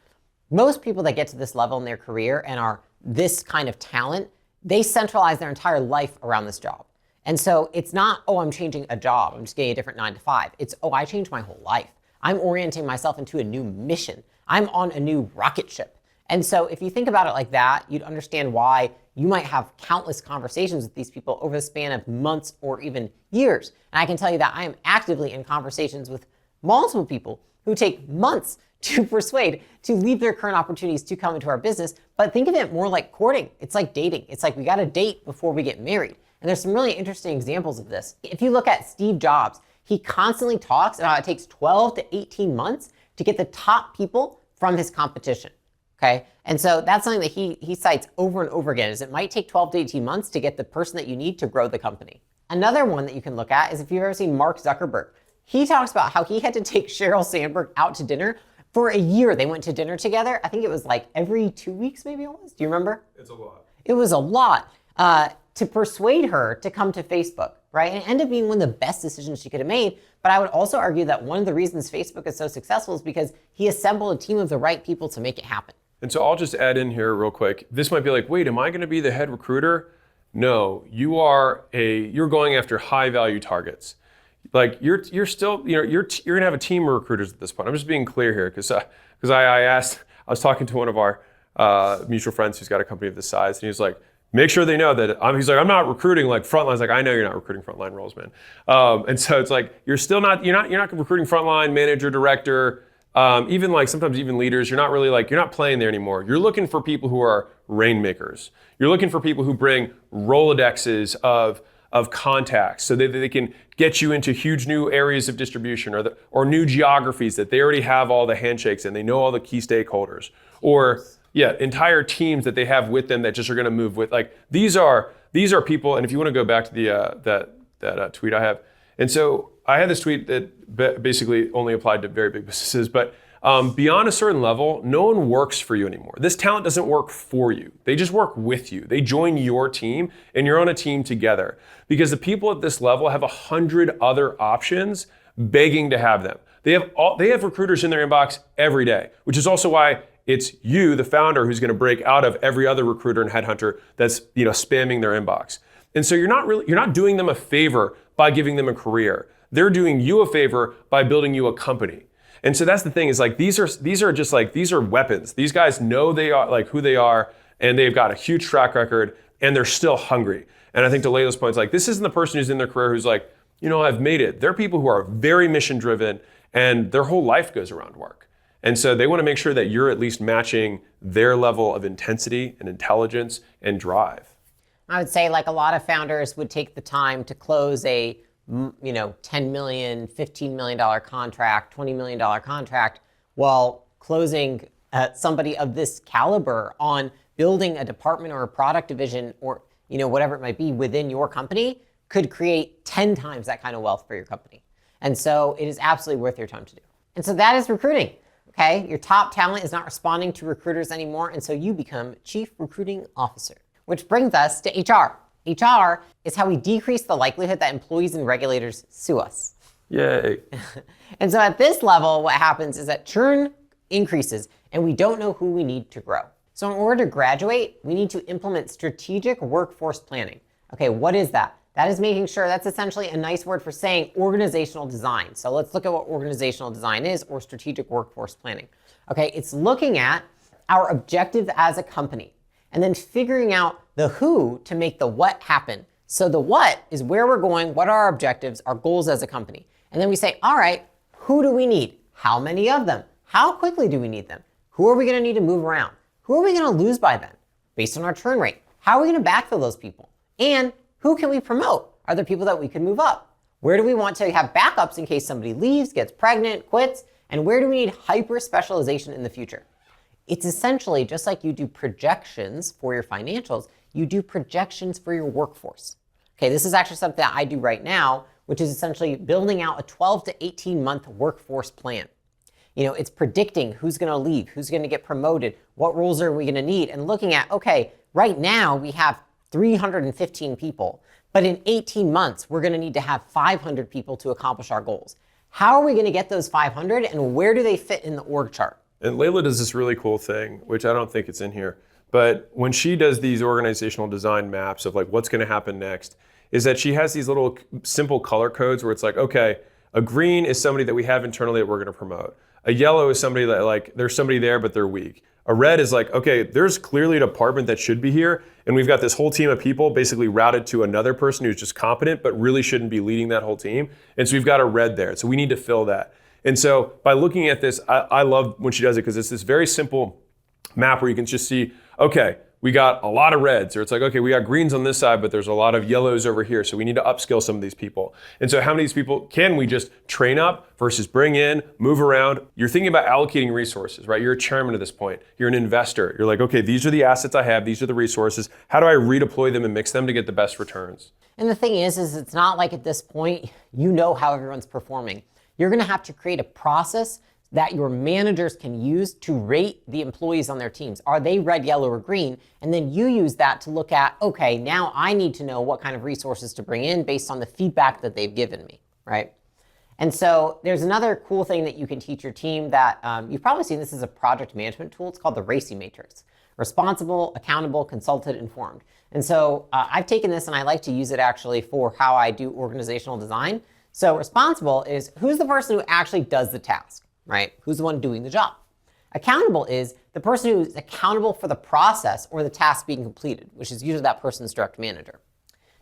most people that get to this level in their career and are this kind of talent, they centralize their entire life around this job. And so it's not, oh, I'm changing a job, I'm just getting a different 9 to 5. It's, oh, I changed my whole life. I'm orienting myself into a new mission. I'm on a new rocket ship. And so if you think about it like that, you'd understand why you might have countless conversations with these people over the span of months or even years. And I can tell you that I am actively in conversations with multiple people who take months to persuade to leave their current opportunities to come into our business. But think of it more like courting. It's like dating. It's like we got to date before we get married. And there's some really interesting examples of this. If you look at Steve Jobs, he constantly talks about how it takes 12 to 18 months to get the top people from his competition. Okay, and so that's something that he cites over and over again, is it might take 12 to 18 months to get the person that you need to grow the company. Another one that you can look at is if you've ever seen Mark Zuckerberg. He talks about how he had to take Sheryl Sandberg out to dinner for a year. They went to dinner together. I think it was like every 2 weeks, maybe it was. Do you remember? It's a lot. It was a lot to persuade her to come to Facebook, right? And it ended up being one of the best decisions she could have made. But I would also argue that one of the reasons Facebook is so successful is because he assembled a team of the right people to make it happen. And so I'll just add in here real quick. This might be like, wait, am I going to be the head recruiter? No, you're going after high value targets. Like you're still, you're going to have a team of recruiters at this point. I'm just being clear here because I was talking to one of our mutual friends who's got a company of this size, and he was like, make sure they know that I'm not recruiting like frontline. I was like, I know you're not recruiting frontline roles, man. And so it's like, you're not recruiting frontline manager, director, even like sometimes even leaders. You're not playing there anymore. You're looking for people who are rainmakers. You're looking for people who bring Rolodexes of contacts so that they can get you into huge new areas of distribution or new geographies that they already have all the handshakes and they know all the key stakeholders, or entire teams that they have with them that just are going to move with. Like these are people. And if you want to go back to the that tweet I have, and so I had this tweet that basically only applied to very big businesses, but beyond a certain level, no one works for you anymore. This talent doesn't work for you. They just work with you. They join your team and you're on a team together, because the people at this level have 100 other options begging to have them. They have recruiters in their inbox every day, which is also why it's you, the founder, who's going to break out of every other recruiter and headhunter that's spamming their inbox. And so you're not doing them a favor by giving them a career. They're doing you a favor by building you a company. And so that's the thing, is like these are weapons. These guys know they are like who they are, and they've got a huge track record, and they're still hungry. And I think to Layla's point, it's like, this isn't the person who's in their career who's like, I've made it. They're people who are very mission driven, and their whole life goes around work. And so they want to make sure that you're at least matching their level of intensity and intelligence and drive. I would say like a lot of founders would take the time to close a $10 million, $15 million contract, $20 million contract, while closing somebody of this caliber on building a department or a product division or whatever it might be within your company could create 10 times that kind of wealth for your company. And so it is absolutely worth your time to do. And so that is recruiting. Okay, your top talent is not responding to recruiters anymore, and so you become Chief Recruiting Officer. Which brings us to HR. HR is how we decrease the likelihood that employees and regulators sue us. Yay. And so at this level, what happens is that churn increases and we don't know who we need to grow. So in order to graduate, we need to implement strategic workforce planning. Okay, what is that? That is making sure, that's essentially a nice word for saying organizational design. So let's look at what organizational design is, or strategic workforce planning. Okay, it's looking at our objectives as a company and then figuring out the who to make the what happen. So the what is where we're going, what are our objectives, our goals as a company. And then we say, all right, who do we need? How many of them? How quickly do we need them? Who are we going to need to move around? Who are we going to lose by then? Based on our churn rate. How are we going to backfill those people? And who can we promote? Are there people that we can move up? Where do we want to have backups in case somebody leaves, gets pregnant, quits? And where do we need hyper specialization in the future? It's essentially just like you do projections for your financials, you do projections for your workforce. Okay, this is actually something that I do right now, which is essentially building out a 12 to 18 month workforce plan. It's predicting who's going to leave, who's going to get promoted, what roles are we going to need, and looking at, okay, right now we have 315 people, but in 18 months, we're going to need to have 500 people to accomplish our goals. How are we going to get those 500, and where do they fit in the org chart? And Layla does this really cool thing, which I don't think it's in here, but when she does these organizational design maps of like what's going to happen next, is that she has these little simple color codes where it's like, okay, a green is somebody that we have internally that we're going to promote. A yellow is somebody that like, there's somebody there, but they're weak. A red is like, okay, there's clearly a department that should be here, and we've got this whole team of people basically routed to another person who's just competent, but really shouldn't be leading that whole team. And so we've got a red there. So we need to fill that. And so by looking at this, I love when she does it because it's this very simple map where you can just see, okay, we got a lot of reds, or it's like, okay, we got greens on this side, but there's a lot of yellows over here. So we need to upskill some of these people. And so how many of these people can we just train up versus bring in, move around? You're thinking about allocating resources, right? You're a chairman at this point. You're an investor. You're like, okay, these are the assets I have. These are the resources. How do I redeploy them and mix them to get the best returns? And the thing is it's not like at this point, how everyone's performing. You're going to have to create a process that your managers can use to rate the employees on their teams. Are they red, yellow, or green? And then you use that to look at, okay, now I need to know what kind of resources to bring in based on the feedback that they've given me, right? And so there's another cool thing that you can teach your team that you've probably seen this as a project management tool. It's called the RACI matrix: responsible, accountable, consulted, informed. And so I've taken this and I like to use it actually for how I do organizational design. So responsible is who's the person who actually does the task, right? Who's the one doing the job? Accountable is the person who's accountable for the process or the task being completed, which is usually that person's direct manager.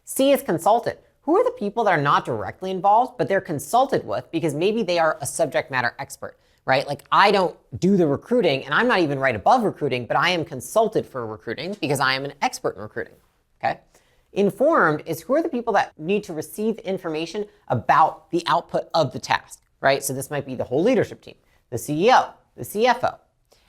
C is consulted. Who are the people that are not directly involved, but they're consulted with because maybe they are a subject matter expert, right? Like I don't do the recruiting and I'm not even right above recruiting, but I am consulted for recruiting because I am an expert in recruiting, okay? Informed is who are the people that need to receive information about the output of the task, right? So this might be the whole leadership team, the CEO, the CFO.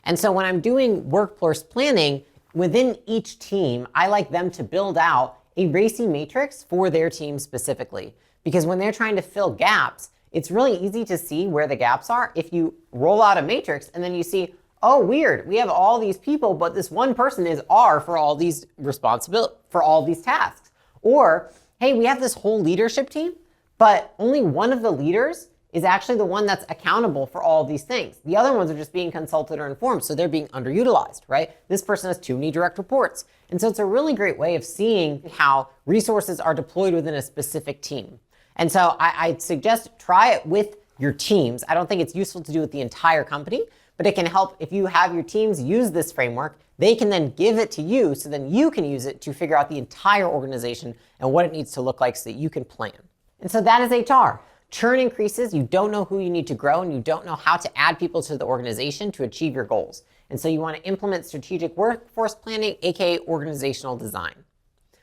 And so when I'm doing workforce planning within each team, I like them to build out a RACI matrix for their team specifically. Because when they're trying to fill gaps, it's really easy to see where the gaps are if you roll out a matrix and then you see, oh, weird, we have all these people, but this one person is R for all these for all these tasks. Or, hey, we have this whole leadership team, but only one of the leaders is actually the one that's accountable for all these things. The other ones are just being consulted or informed, so they're being underutilized, right? This person has too many direct reports. And so it's a really great way of seeing how resources are deployed within a specific team. And so I'd suggest try it with your teams. I don't think it's useful to do with the entire company, but it can help if you have your teams use this framework. They can then give it to you, so then you can use it to figure out the entire organization and what it needs to look like so that you can plan. And so that is HR. Churn increases, you don't know who you need to grow, and you don't know how to add people to the organization to achieve your goals. And so you want to implement strategic workforce planning, aka organizational design.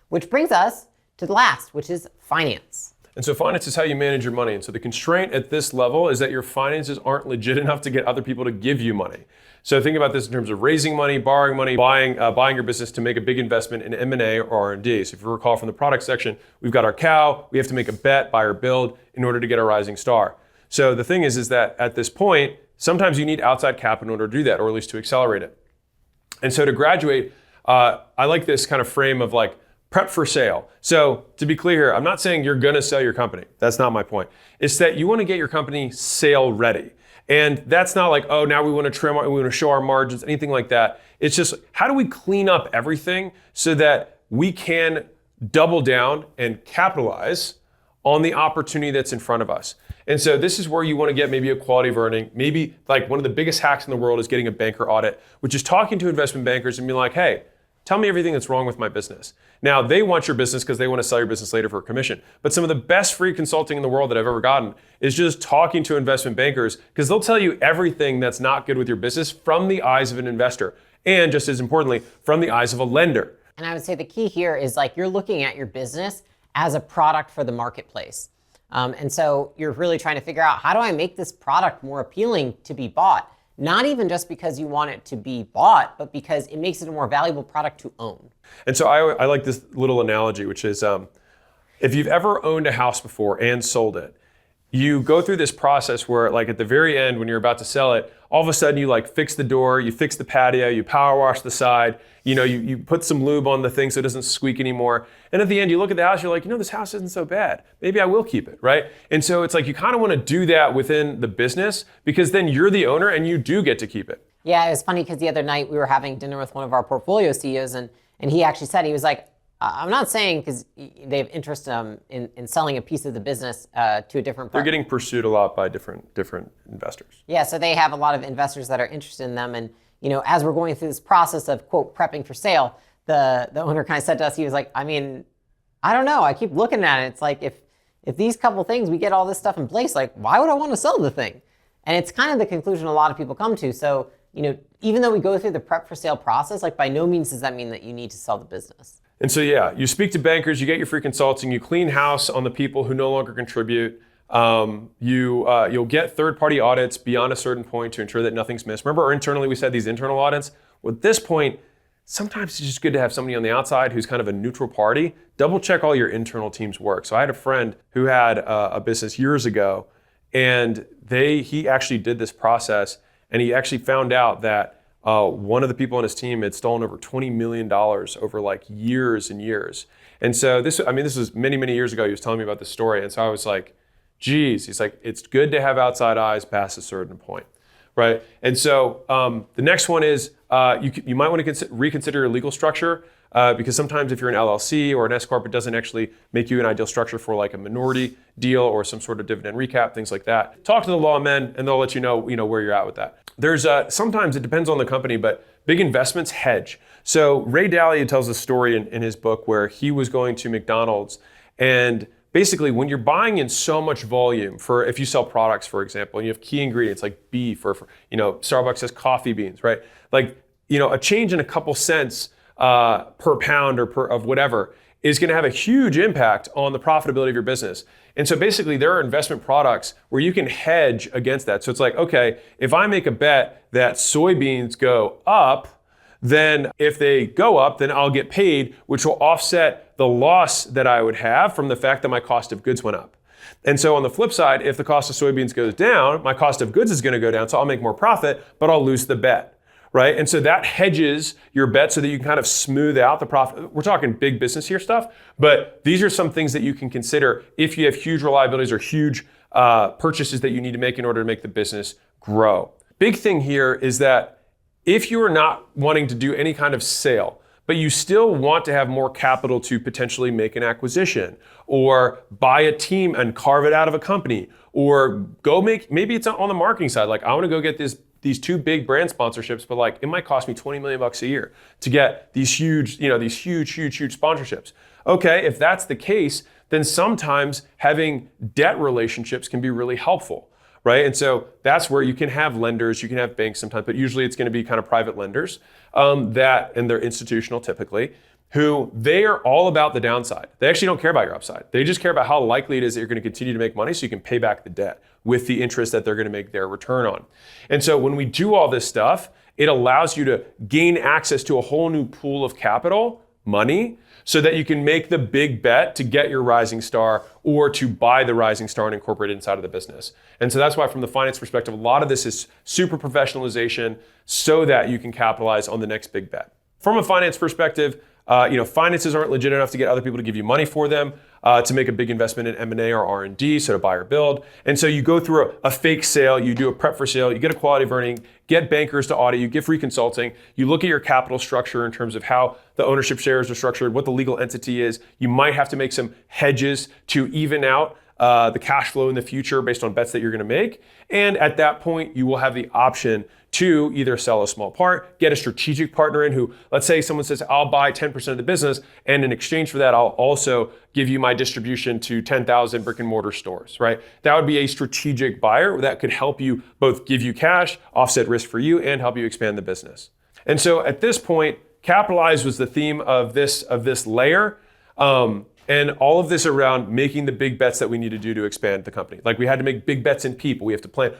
Which brings us to the last, which is finance. And so finance is how you manage your money. And so the constraint at this level is that your finances aren't legit enough to get other people to give you money. So think about this in terms of raising money, borrowing money, buying your business to make a big investment in M&A or R&D. So if you recall from the product section, we've got our cow, we have to make a bet, buy or build in order to get a rising star. So the thing is that at this point, sometimes you need outside capital in order to do that, or at least to accelerate it. And so to graduate, I like this kind of frame of like, prep for sale. So to be clear here, I'm not saying you're gonna sell your company. That's not my point. It's that you wanna get your company sale ready. And that's not like, oh, now we wanna trim, we wanna show our margins, anything like that. It's just, how do we clean up everything so that we can double down and capitalize on the opportunity that's in front of us? And so this is where you wanna get maybe a quality of earning. Maybe like one of the biggest hacks in the world is getting a banker audit, which is talking to investment bankers and being like, hey, tell me everything that's wrong with my business. Now, they want your business because they want to sell your business later for a commission. But some of the best free consulting in the world that I've ever gotten is just talking to investment bankers, because they'll tell you everything that's not good with your business from the eyes of an investor. And just as importantly, from the eyes of a lender. And I would say the key here is like you're looking at your business as a product for the marketplace. And so you're really trying to figure out, how do I make this product more appealing to be bought? Not even just because you want it to be bought, but because it makes it a more valuable product to own. And so I like this little analogy, which is If you've ever owned a house before and sold it, you go through this process where like at the very end when you're about to sell it, all of a sudden you like fix the door, you fix the patio, you power wash the side, you put some lube on the thing so it doesn't squeak anymore. And at the end you look at the house, you're like, this house isn't so bad. Maybe I will keep it, right? And so it's like you kind of want to do that within the business because then you're the owner and you do get to keep it. Yeah, it was funny because the other night we were having dinner with one of our portfolio CEOs and he actually said, he was like, I'm not saying because they have interest in selling a piece of the business to a different They're partner. getting pursued a lot by different investors. Yeah, so they have a lot of investors that are interested in them. And, as we're going through this process of, quote, prepping for sale, the owner kind of said to us, he was like, I don't know. I keep looking at it. It's like, if these couple things, we get all this stuff in place, like, why would I want to sell the thing? And it's kind of the conclusion a lot of people come to. So, even though we go through the prep for sale process, like by no means does that mean that you need to sell the business. And so, yeah, you speak to bankers, you get your free consulting, you clean house on the people who no longer contribute. You'll get third-party audits beyond a certain point to ensure that nothing's missed. Remember, internally we said these internal audits? Well, at this point, sometimes it's just good to have somebody on the outside who's kind of a neutral party. Double check all your internal team's work. So I had a friend who had a business years ago, and he actually did this process, and he actually found out that one of the people on his team had stolen over $20 million over like years and years. And so this was many, many years ago. He was telling me about this story. And so I was like, geez, he's like, it's good to have outside eyes past a certain point, right? And so the next one is you might want to reconsider your legal structure because sometimes if you're an LLC or an S-Corp, it doesn't actually make you an ideal structure for like a minority deal or some sort of dividend recap, things like that. Talk to the lawmen and they'll let you know where you're at with that. There's sometimes it depends on the company, but big investments hedge. So Ray Dalio tells a story in his book where he was going to McDonald's, and basically when you're buying in so much volume for if you sell products, for example, and you have key ingredients like beef or Starbucks has coffee beans, right? Like a change in a couple cents per pound or of whatever is going to have a huge impact on the profitability of your business. And so basically there are investment products where you can hedge against that. So it's like, okay, if I make a bet that soybeans go up, then if they go up, then I'll get paid, which will offset the loss that I would have from the fact that my cost of goods went up. And so on the flip side, if the cost of soybeans goes down, my cost of goods is going to go down, so I'll make more profit, but I'll lose the bet. Right? And so that hedges your bet so that you can kind of smooth out the profit. We're talking big business here stuff, but these are some things that you can consider if you have huge reliabilities or huge purchases that you need to make in order to make the business grow. Big thing here is that if you are not wanting to do any kind of sale, but you still want to have more capital to potentially make an acquisition or buy a team and carve it out of a company, or maybe it's on the marketing side, like I want to go get these two big brand sponsorships, but like it might cost me $20 million a year to get these huge sponsorships. Okay, if that's the case, then sometimes having debt relationships can be really helpful, right? And so that's where you can have lenders, you can have banks sometimes, but usually it's going to be kind of private lenders and they're institutional typically, who they are all about the downside. They actually don't care about your upside. They just care about how likely it is that you're going to continue to make money so you can pay back the debt with the interest that they're going to make their return on. And so when we do all this stuff, it allows you to gain access to a whole new pool of capital, money, so that you can make the big bet to get your rising star or to buy the rising star and incorporate it inside of the business. And so that's why from the finance perspective, a lot of this is super professionalization so that you can capitalize on the next big bet. From a finance perspective, finances aren't legit enough to get other people to give you money for them to make a big investment in M&A or R&D, so to buy or build. And so you go through a fake sale, you do a prep for sale, you get a quality of earning, get bankers to audit you, get free consulting, you look at your capital structure in terms of how the ownership shares are structured, what the legal entity is. You might have to make some hedges to even out the cash flow in the future based on bets that you're going to make. And at that point, you will have the option to either sell a small part, get a strategic partner in who, let's say someone says, I'll buy 10% of the business, and in exchange for that, I'll also give you my distribution to 10,000 brick and mortar stores, right? That would be a strategic buyer that could help you both give you cash, offset risk for you, and help you expand the business. And so at this point, capitalize was the theme of this layer. And all of this around making the big bets that we need to do to expand the company. Like we had to make big bets in people. We have to plan,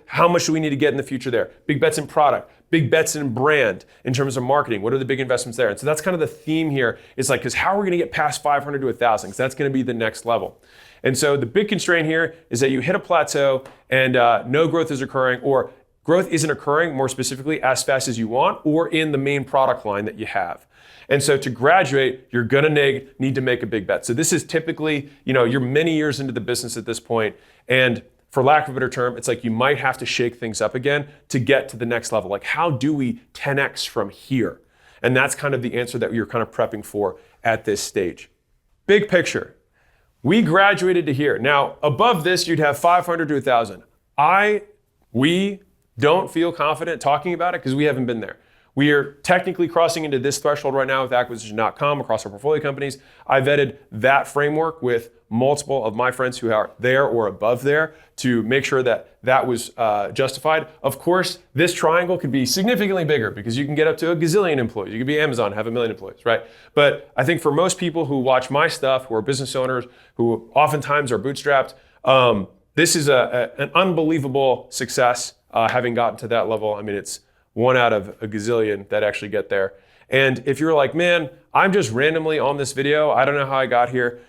how much do we need to get in the future there? Big bets in product, big bets in brand in terms of marketing. What are the big investments there? And so that's kind of the theme here. It's like, because how are we gonna get past 500 to 1,000? Because that's gonna be the next level. And so the big constraint here is that you hit a plateau and no growth is occurring, or growth isn't occurring more specifically as fast as you want, or in the main product line that you have. And so to graduate, you're gonna need to make a big bet. So this is typically, you're many years into the business at this point, and for lack of a better term, it's like you might have to shake things up again to get to the next level. Like, how do we 10x from here? And that's kind of the answer that you're kind of prepping for at this stage. Big picture. We graduated to here. Now, above this, you'd have 500 to 1,000. We don't feel confident talking about it because we haven't been there. We are technically crossing into this threshold right now with acquisition.com across our portfolio companies. I vetted that framework with multiple of my friends who are there or above there to make sure that that was justified. Of course, this triangle could be significantly bigger because you can get up to a gazillion employees. You could be Amazon, have 1 million employees, right? But I think for most people who watch my stuff, who are business owners, who oftentimes are bootstrapped, this is an unbelievable success having gotten to that level. I mean, it's 1 out of a gazillion that actually get there. And if you're like, man, I'm just randomly on this video, I don't know how I got here,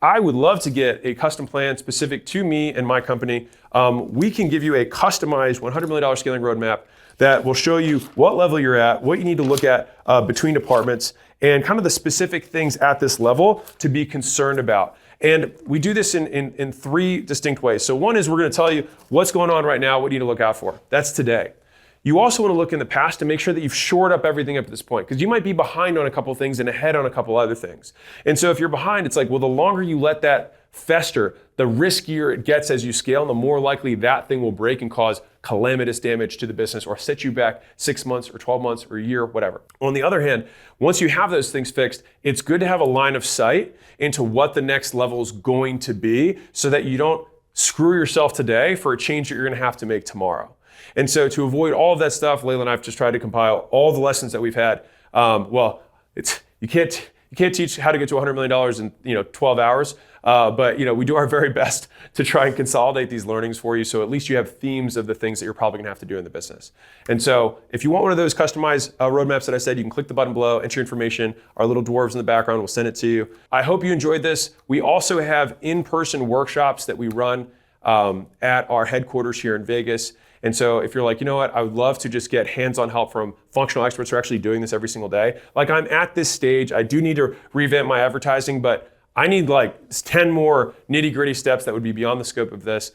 I would love to get a custom plan specific to me and my company. We can give you a customized $100 million scaling roadmap that will show you what level you're at, what you need to look at between departments, and kind of the specific things at this level to be concerned about. And we do this in 3 distinct ways. So one is we're gonna tell you what's going on right now, what you need to look out for. That's today. You also want to look in the past to make sure that you've shored up everything up to this point, because you might be behind on a couple things and ahead on a couple other things. And so if you're behind, it's like, well, the longer you let that fester, the riskier it gets as you scale, and the more likely that thing will break and cause calamitous damage to the business or set you back 6 months or 12 months or a year, whatever. On the other hand, once you have those things fixed, it's good to have a line of sight into what the next level is going to be so that you don't screw yourself today for a change that you're going to have to make tomorrow. And so to avoid all of that stuff, Layla and I have just tried to compile all the lessons that we've had. You can't teach how to get to $100 million in 12 hours, but we do our very best to try and consolidate these learnings for you, so at least you have themes of the things that you're probably gonna have to do in the business. And so if you want one of those customized roadmaps that I said, you can click the button below, enter your information. Our little dwarves in the background will send it to you. I hope you enjoyed this. We also have in-person workshops that we run at our headquarters here in Vegas. And so if you're like, you know what, I would love to just get hands-on help from functional experts who are actually doing this every single day. Like, I'm at this stage, I do need to revamp my advertising, but I need like 10 more nitty-gritty steps that would be beyond the scope of this.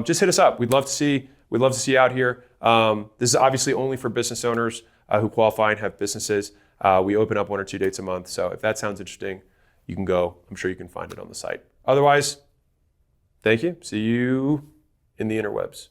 Just hit us up. We'd love to see you out here. This is obviously only for business owners who qualify and have businesses. We open up 1 or 2 dates a month. So if that sounds interesting, you can go. I'm sure you can find it on the site. Otherwise, thank you. See you in the interwebs.